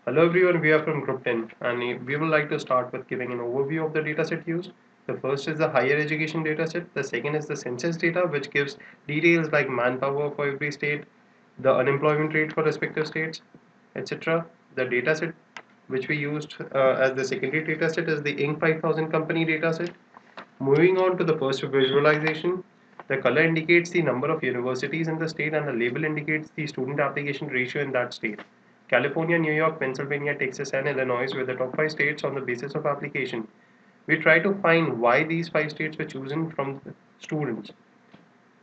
Hello everyone, we are from Group 10 and we would like to start with giving an overview of the dataset used. The first is the higher education dataset, the second is the census data which gives details like manpower for every state, the unemployment rate for respective states, etc. The dataset which we used as the secondary dataset is the Inc. 5000 company dataset. Moving on to the first visualization, the color indicates the number of universities in the state and the label indicates the student application ratio in that state. California, New York, Pennsylvania, Texas, and Illinois were the top five states on the basis of application. We try to find why these five states were chosen from the students.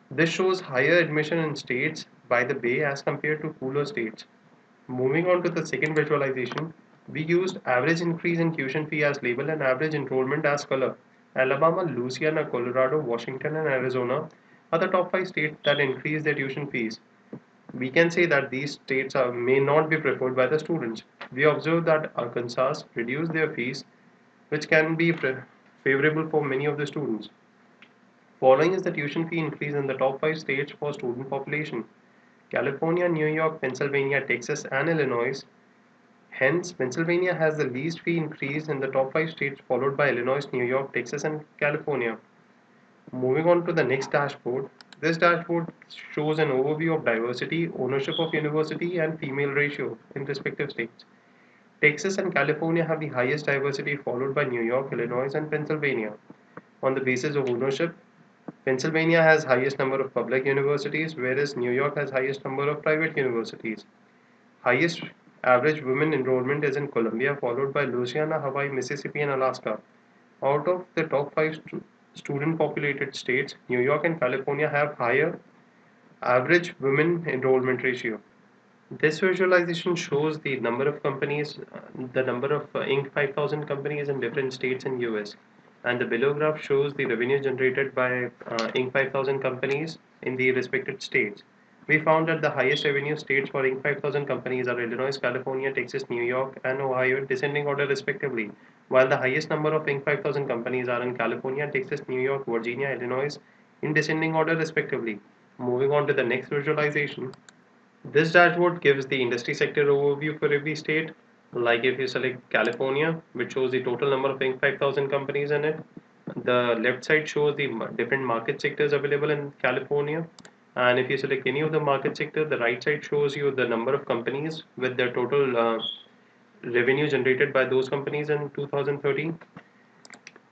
This shows higher admission in states by the bay as compared to cooler states. Moving on to the second visualization, we used average increase in tuition fee as label and average enrollment as color. Alabama, Louisiana, Colorado, Washington, and Arizona are the top five states that increase their tuition fees. We can say that these states may not be preferred by the students. We observe that Arkansas reduced their fees, which can be favorable for many of the students. Following is the tuition fee increase in the top five states for student population. California, New York, Pennsylvania, Texas, and Illinois. Hence, Pennsylvania has the least fee increase in the top five states, followed by Illinois, New York, Texas, and California. Moving on to the next dashboard. This dashboard shows an overview of diversity, ownership of university, and female ratio in respective states. Texas and California have the highest diversity, followed by New York, Illinois, and Pennsylvania. On the basis of ownership, Pennsylvania has highest number of public universities, whereas New York has highest number of private universities. Highest average women enrollment is in Columbia, followed by Louisiana, Hawaii, Mississippi, and Alaska. Out of the top five student populated states, New York and California have higher average women enrollment ratio. This visualization shows the number of companies, the number of Inc. 5000 companies in different states in US. And the below graph shows the revenue generated by Inc. 5000 companies in the respected states. We found that the highest revenue states for Inc. 5000 companies are Illinois, California, Texas, New York, and Ohio in descending order respectively, while the highest number of Inc. 5000 companies are in California, Texas, New York, Virginia, Illinois in descending order respectively. Moving on to the next visualization. This dashboard gives the industry sector overview for every state. Like if you select California, which shows the total number of Inc. 5000 companies in it. The left side shows the different market sectors available in California. And if you select any of the market sector, the right side shows you the number of companies with the total revenue generated by those companies in 2013.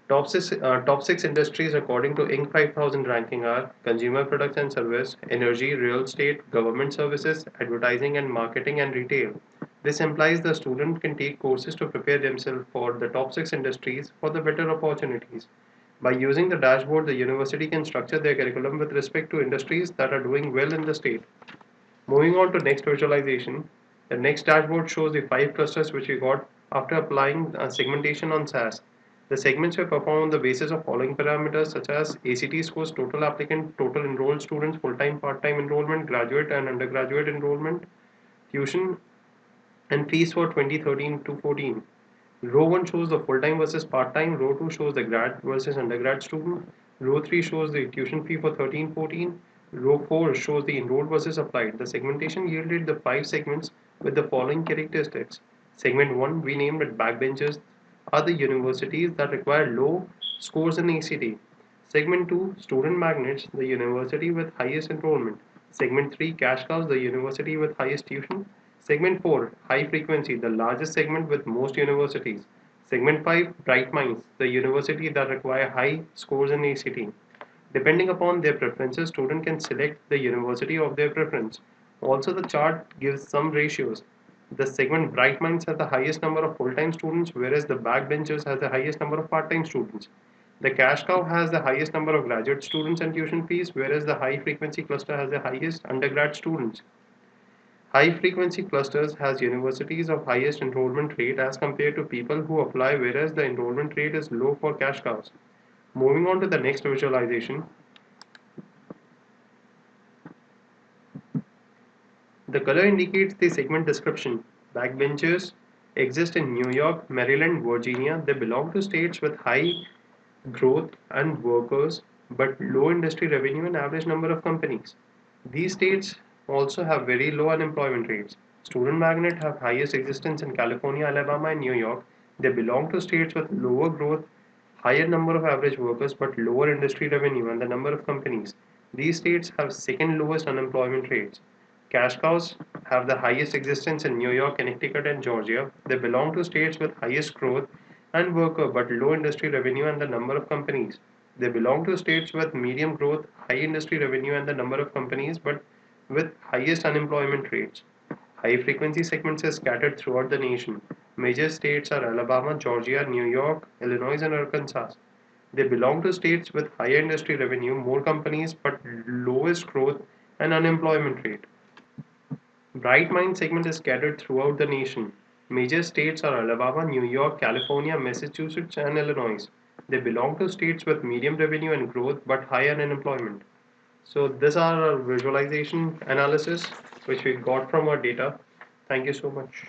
Top six industries according to Inc. 5000 ranking are consumer products and service, energy, real estate, government services, advertising and marketing, and retail. This implies the student can take courses to prepare themselves for the top six industries for the better opportunities. By using the dashboard, the university can structure their curriculum with respect to industries that are doing well in the state. Moving on to next visualization, the next dashboard shows the five clusters which we got after applying segmentation on SAS. The segments were performed on the basis of following parameters such as ACT scores, total applicant, total enrolled students, full-time, part-time enrollment, graduate and undergraduate enrollment, tuition and fees for 2013 to 14. Row 1 shows the full-time versus part-time, row 2 shows the grad versus undergrad student, row 3 shows the tuition fee for 13-14, row 4 shows the enrolled versus applied. The segmentation yielded the 5 segments with the following characteristics. Segment 1 we named it backbenchers are the universities that require low scores in ACT. Segment 2 student magnets, the university with highest enrollment. Segment 3 cash cows, the university with highest tuition. Segment 4 high frequency, the largest segment with most universities. Segment 5 bright minds, the university that require high scores in ACT. Depending upon their preferences, student can select the university of their preference. Also, the chart gives some ratios. The segment Bright Minds has the highest number of full-time students, whereas the Backbenchers has the highest number of part-time students. The Cash Cow has the highest number of graduate students and tuition fees, whereas the High Frequency Cluster has the highest undergrad students. High frequency clusters has universities of highest enrollment rate as compared to people who apply, whereas the enrollment rate is low for cash cows. Moving on to the next visualization. The color indicates the segment description. Backbenchers exist in New York, Maryland, Virginia. They belong to states with high growth and workers but low industry revenue and average number of companies. These states also have very low unemployment rates. Student magnet have highest existence in California, Alabama, and New York. They belong to states with lower growth, higher number of average workers, but lower industry revenue and the number of companies. These states have second lowest unemployment rates. Cash cows have the highest existence in New York, Connecticut, and Georgia. They belong to states with highest growth and worker but low industry revenue and the number of companies. They belong to states with medium growth, high industry revenue, and the number of companies but with highest unemployment rates. High frequency segments are scattered throughout the nation. Major states are Alabama, Georgia, New York, Illinois, and Arkansas. They belong to states with higher industry revenue, more companies, but lowest growth and unemployment rate. Bright mind segment is scattered throughout the nation. Major states are Alabama, New York, California, Massachusetts, and Illinois. They belong to states with medium revenue and growth but higher unemployment. So these are our visualization analysis which we got from our data. Thank you so much.